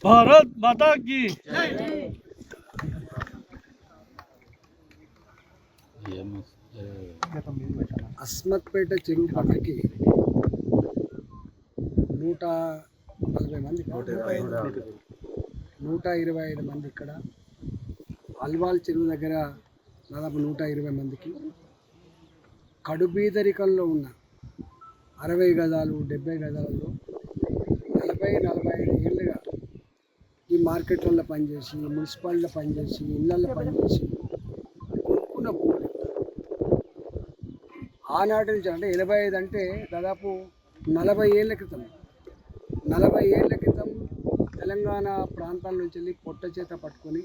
భారత్ మాతా key అస్మత్పేట చెరువు పక్కకి 140 మంది 125 మంది ఇక్కడ అల్వాల్ చెరువు దగ్గర దాదాపు 120 మందికి కడుబీదరికంలో ఉన్న 60 గజాలు 70 గజాలలో 40-45 ఏళ్ళుగా ఈ మార్కెట్లలో పనిచేసి మున్సిపాలిటీలో పనిచేసి ఇళ్ళల్లో పనిచేసి కొనుక్కున్న భూములు ఆనాటి నుంచి అంటే 85 అంటే దాదాపు 40 ఏళ్ళ క్రితం 40 ఏళ్ళ క్రితం తెలంగాణ ప్రాంతాల నుంచి వెళ్ళి పొట్ట చేత పట్టుకొని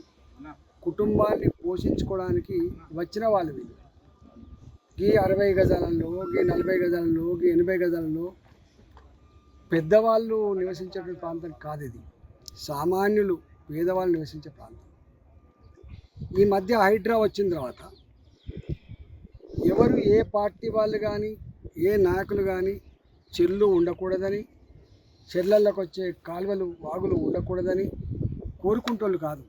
కుటుంబాన్ని పోషించుకోవడానికి వచ్చిన వాళ్ళు వీళ్ళు ఈ 60 గజాలలో ఈ 40 గజాలలో ఈ 80 గజాలలో పెద్దవాళ్ళు నివసించే ప్రాంతం కాదు ఇది. సామాన్యులు పేదవాళ్ళు నివసించే ప్రాంతం. ఈ మధ్య హైడ్రా వచ్చిన తర్వాత ఎవరు ఏ పార్టీ వాళ్ళు కానీ ఏ నాయకులు కానీ చెర్లు ఉండకూడదని, చెర్లలోకి వచ్చే కాలువలు వాగులు ఉండకూడదని కోరుకుంటోళ్ళు కాదు.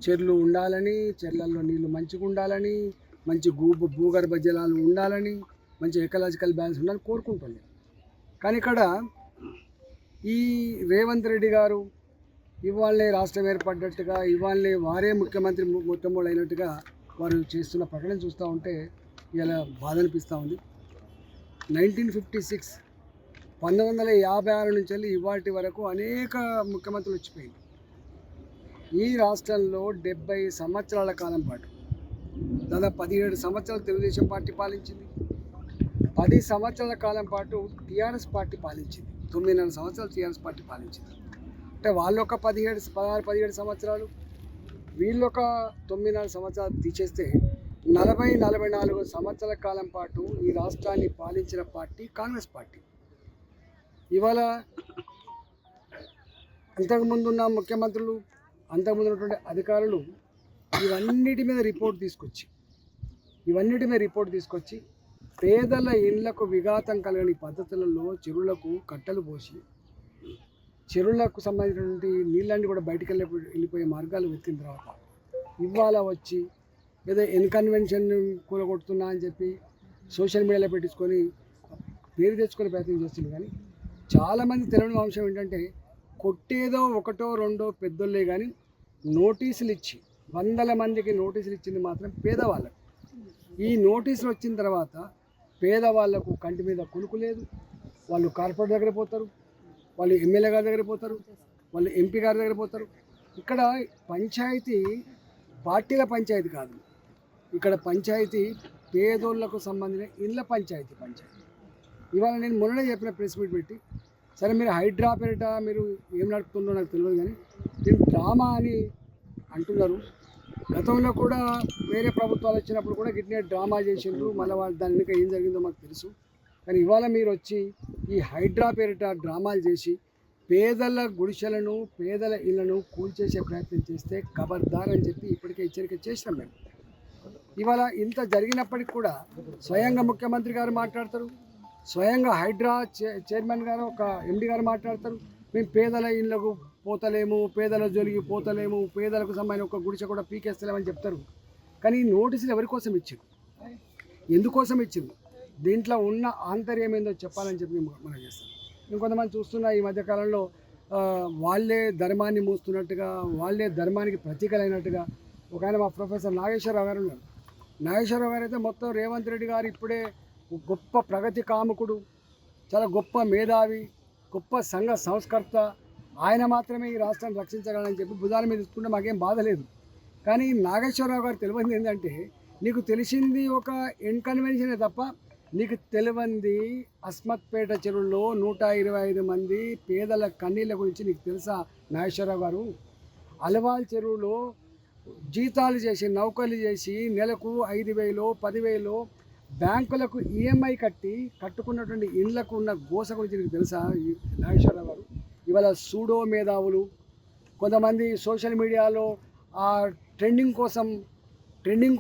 చెర్లు ఉండాలని, చెర్లల్లో నీళ్లు మంచిగా ఉండాలని, మంచి భూగర్భ జలాలు ఉండాలని, మంచి ఎకలాజికల్ బ్యాలెన్స్ ఉండాలని కోరుకుంటోళ్ళు. కానీ ఇక్కడ ఈ రేవంత్ రెడ్డి గారు ఇవాళే రాష్ట్రం ఏర్పడ్డట్టుగా, ఇవాళే వారే ముఖ్యమంత్రి మొట్టమొదటి అయినట్టుగా వారు చేస్తున్న ప్రకటన చూస్తూ ఉంటే ఇలా బాధ అనిపిస్తూ ఉంది. 1956 1956 నుంచి వెళ్ళి ఇవాటి వరకు అనేక ముఖ్యమంత్రులు వచ్చిపోయింది. ఈ రాష్ట్రంలో 70 సంవత్సరాల కాలం పాటు దాదాపు 17 సంవత్సరాలు తెలుగుదేశం పార్టీ పాలించింది. 10 సంవత్సరాల కాలం పాటు టీఆర్ఎస్ పార్టీ పాలించింది. 9.5 సంవత్సరాలు టీఆర్ఎస్ పార్టీ పాలించింది. అంటే వాళ్ళు ఒక 16-17 సంవత్సరాలు, వీళ్ళు ఒక 9.5 సంవత్సరాలు తీసేస్తే 40-44 సంవత్సరాల కాలం పాటు ఈ రాష్ట్రాన్ని పాలించిన పార్టీ కాంగ్రెస్ పార్టీ. ఇవాళ అంతకుముందున్న ముఖ్యమంత్రులు, అంతకుముందు ఉన్నటువంటి అధికారులు ఇవన్నిటి మీద రిపోర్ట్ తీసుకొచ్చి పేదల ఇళ్లకు విఘాతం కలగని పద్ధతులలో చెరువులకు కట్టలు పోసి చెరువులకు సంబంధించినటువంటి నీళ్ళన్నీ కూడా బయటికి వెళ్ళిపోయే మార్గాలు వెతికిన తర్వాత ఇవాళ వచ్చి ఏదో ఇన్కన్వెన్షన్ కూలగొడుతున్నా అని చెప్పి సోషల్ మీడియాలో పెట్టించుకొని పేరు తెచ్చుకొని ప్రయత్నం చేస్తున్నారు. కానీ చాలామంది తెలియని అంశం ఏంటంటే కొట్టేదో ఒకటో రెండో పెద్దోళ్ళే కానీ నోటీసులు ఇచ్చి 100 మందికి నోటీసులు ఇచ్చింది మాత్రం పేదవాళ్ళకు. ఈ నోటీసులు వచ్చిన తర్వాత పేదవాళ్లకు కంటి మీద కునుకు లేదు. వాళ్ళు కార్పొరేట్ దగ్గర పోతారు, వాళ్ళు ఎమ్మెల్యే గారి దగ్గర పోతారు, వాళ్ళు ఎంపీ గారి దగ్గర పోతారు. ఇక్కడ పంచాయతీ పార్టీల పంచాయతీ కాదు, ఇక్కడ పంచాయతీ పేదోళ్లకు సంబంధించిన ఇళ్ళ పంచాయతీ. ఇవాళ నేను మొన్ననే చెప్పిన ప్రెస్ మీట్ పెట్టి, సరే మీరు హైడ్రా పేరిట మీరు ఏం నడుపుతుందో నాకు తెలియదు, కానీ దీన్ని డ్రామా అని అంటున్నారు. గతంలో కూడా వేరే ప్రభుత్వాలు వచ్చినప్పుడు కూడా గిట్నే డ్రామా చేసిండ్రు. మళ్ళీ వాళ్ళు దాని వెనుక ఏం జరిగిందో మాకు తెలుసు. కానీ ఇవాళ మీరు వచ్చి ఈ హైడ్రా పేరిట డ్రామాలు చేసి పేదల గుడిసెలను, పేదల ఇళ్లను కూల్చేసే ప్రయత్నం చేస్తే ఖబర్దార్ అని చెప్పి ఇప్పటికే హెచ్చరిక చేసినాం మేము. ఇవాళ ఇంత జరిగినప్పటికి కూడా స్వయంగా ముఖ్యమంత్రి గారు మాట్లాడతారు, స్వయంగా హైడ్రా చైర్మన్ గారు ఒక ఎండి గారు మాట్లాడతారు, మేము పేదల ఇళ్లకు పోతలేము, పేదల జోలికి పోతలేము, పేదలకు సంబంధించిన ఒక గుడిసె కూడా పీకేస్తలేమని చెప్తారు. కానీ ఈ నోటీసులు ఎవరి కోసం ఇచ్చింది, ఎందుకోసం ఇచ్చింది, దీంట్లో ఉన్న ఆంతర్యం ఏందో చెప్పాలని చెప్పి మనం చేస్తాం. ఇంకొంతమంది చూస్తున్నా ఈ మధ్యకాలంలో వాళ్ళే ధర్మాన్ని మూస్తున్నట్టుగా, వాళ్ళే ధర్మానికి ప్రతీకలైనట్టుగా ఒక ఆయన మా ప్రొఫెసర్ నాగేశ్వరరావు గారు ఉన్నారు. నాగేశ్వరరావు గారు అయితే మొత్తం రేవంత్ రెడ్డి గారు ఇప్పుడే గొప్ప ప్రగతి కాముకుడు, చాలా గొప్ప మేధావి, గొప్ప సంఘ సంస్కర్త, ఆయన మాత్రమే ఈ రాష్ట్రాన్ని రక్షించగలని చెప్పి భుజాల మీద తీసుకుంటే మాకేం బాధ లేదు. కానీ నాగేశ్వరరావు గారు తెలియంది ఏంటంటే, నీకు తెలిసింది ఒక ఇన్కన్వెన్షనే తప్ప నీకు తెలియంది అస్మత్పేట చెరువులో 125 మంది పేదల కన్నీళ్ళ గురించి నీకు తెలుసా నాగేశ్వరరావు గారు? అల్వాల్ చెరువులో జీతాలు చేసి నౌకర్లు చేసి నెలకు 5,000 10,000 బ్యాంకులకు ఈఎంఐ కట్టుకున్నటువంటి ఇళ్లకు ఉన్న గోస గురించి నీకు తెలుసా నాగేశ్వరరావు గారు? ఇవాళ సూడో మేధావులు, కొంతమంది సోషల్ మీడియాలో ఆ ట్రెండింగ్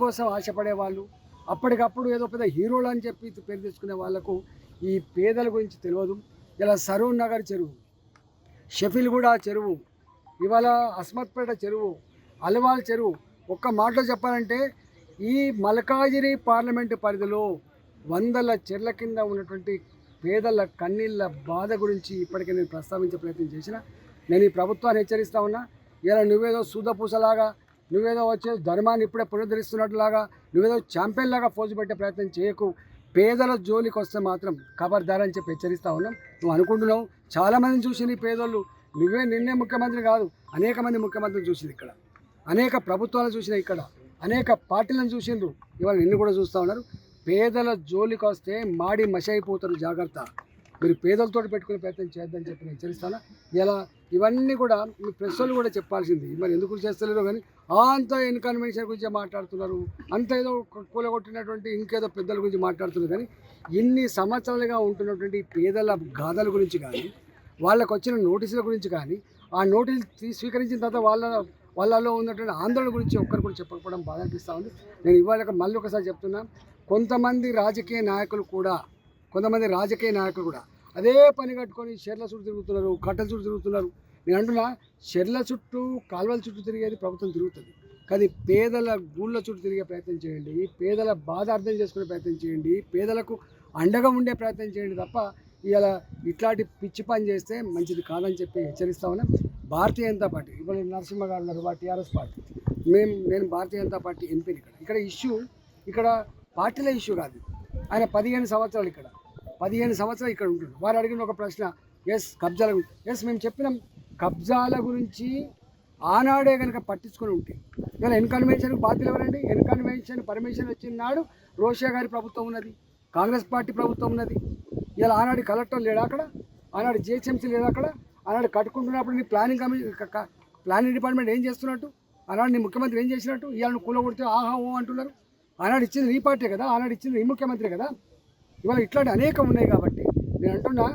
కోసం ఆశపడే వాళ్ళు, అప్పటికప్పుడు ఏదో పెద్ద హీరోలు అని చెప్పి పేరు తెచ్చుకునే వాళ్లకు ఈ పేదల గురించి తెలియదు. ఇలా సరూర్ నగర్ చెరువు, షఫీల్గూడ చెరువు, ఇవాళ అస్మత్పేట చెరువు, అలవాల్ చెరువు, ఒక్క మాటలో చెప్పాలంటే ఈ మల్కాజిగిరి పార్లమెంటు పరిధిలో వందల చెర్ల కింద ఉన్నటువంటి పేదల కన్నీళ్ళ బాధ గురించి ఇప్పటికే నేను ప్రస్తావించే ప్రయత్నం చేసిన. నేను ఈ ప్రభుత్వాన్ని హెచ్చరిస్తా ఉన్నా. ఇలా నువ్వేదో సూదపూసలాగా, నువ్వేదో వచ్చే ధర్మాన్ని ఇప్పుడే పునరుద్ధరిస్తున్నట్లాగా, నువ్వేదో ఛాంపియన్ లాగా పోజు పెట్టే ప్రయత్నం చేయకు. పేదల జోలికి వస్తే మాత్రం ఖబర్దార్ అని చెప్పి హెచ్చరిస్తూ ఉన్నాం. నువ్వు అనుకుంటున్నావు చాలామందిని చూసింది ఈ పేదోళ్ళు, నిన్నే ముఖ్యమంత్రి కాదు, అనేక మంది ముఖ్యమంత్రిని చూసింది ఇక్కడ, అనేక ప్రభుత్వాలను చూసిన ఇక్కడ, అనేక పార్టీలను చూసిండ్రు, ఇవాళ నిన్ను కూడా చూస్తూ ఉన్నారు. పేదల జోలికి వస్తే మాడి మష అయిపోతారు, జాగ్రత్త. మీరు పేదలతో పెట్టుకునే ప్రయత్నం చేయొద్దని చెప్పి నేను హెచ్చరిస్తాను. ఇలా ఇవన్నీ కూడా మీ ప్రెస్ వాళ్ళు కూడా చెప్పాల్సింది, మరి ఎందుకు చేస్తలేరో కానీ అంత ఇన్కన్వెన్షన్ గురించి మాట్లాడుతున్నారు, అంత ఏదో కూలగొట్టినటువంటి ఇంకేదో పెద్దల గురించి మాట్లాడుతున్నారు. కానీ ఇన్ని సంవత్సరాలుగా ఉంటున్నటువంటి పేదల గాథల గురించి కానీ, వాళ్ళకు వచ్చిన నోటీసుల గురించి కానీ, ఆ నోటీసులు స్వీకరించిన తర్వాత వాళ్ళలో ఉన్నటువంటి ఆందోళన గురించి ఒక్కరు కూడా చెప్పకపోవడం బాధ అనిపిస్తూ ఉంది. నేను ఇవాళ మళ్ళీ ఒకసారి చెప్తున్నా, కొంతమంది రాజకీయ నాయకులు కూడా అదే పని కట్టుకొని షెర్ల చుట్టూ తిరుగుతున్నారు, కట్టల చుట్టూ తిరుగుతున్నారు. నేను అంటున్నా, షెర్ల చుట్టూ, కాలువల చుట్టూ తిరిగేది ప్రభుత్వం తిరుగుతుంది, కానీ పేదల గూళ్ళ చుట్టూ తిరిగే ప్రయత్నం చేయండి, పేదల బాధ అర్థం చేసుకునే ప్రయత్నం చేయండి, పేదలకు అండగా ఉండే ప్రయత్నం చేయండి తప్ప ఇలా ఇట్లాంటి పిచ్చి పని చేస్తే మంచిది కాదని చెప్పి హెచ్చరిస్తా ఉన్నాం. భారతీయ జనతా పార్టీ, ఇప్పుడు నరసింహ గారు ఉన్నారు, టీఆర్ఎస్ పార్టీ, నేను భారతీయ జనతా పార్టీ ఎంపీని. ఇక్కడ ఇష్యూ, ఇక్కడ పార్టీల ఇష్యూ కాదు. ఆయన 15 సంవత్సరాలు ఇక్కడ ఉంటున్నారు. వారు అడిగిన ఒక ప్రశ్న, కబ్జాల గురించి, మేము చెప్పినాం, కబ్జాల గురించి ఆనాడే కనుక పట్టించుకొని ఉంటే ఇలా ఎన్కన్వెన్షన్కి బాధ్యులు ఎవరండి? ఎన్కన్వెన్షన్ పర్మిషన్ వచ్చిన నాడు రోషయ్య గారి ప్రభుత్వం ఉన్నది, కాంగ్రెస్ పార్టీ ప్రభుత్వం ఉన్నది. ఇలా ఆనాడు కలెక్టర్ లేడా అక్కడ, ఆనాడు జిహెచ్ఎంసీ లేదా అక్కడ, ఆనాడు కట్టుకుంటున్నప్పుడు నీ ప్లానింగ్ డిపార్ట్మెంట్ ఏం చేస్తున్నట్టు, ఆనాడు నీ ముఖ్యమంత్రి ఏం చేసినట్టు, ఇవాళ కూలగొడితే ఆహా ఓ అంటున్నారు. ఆనాడు ఇచ్చింది నీ పార్టీ కదా, ఆనాడు ఇచ్చింది నీ ముఖ్యమంత్రి కదా. ఇవాళ ఇట్లాంటి అనేకం ఉన్నాయి. కాబట్టి నేను అంటున్నా,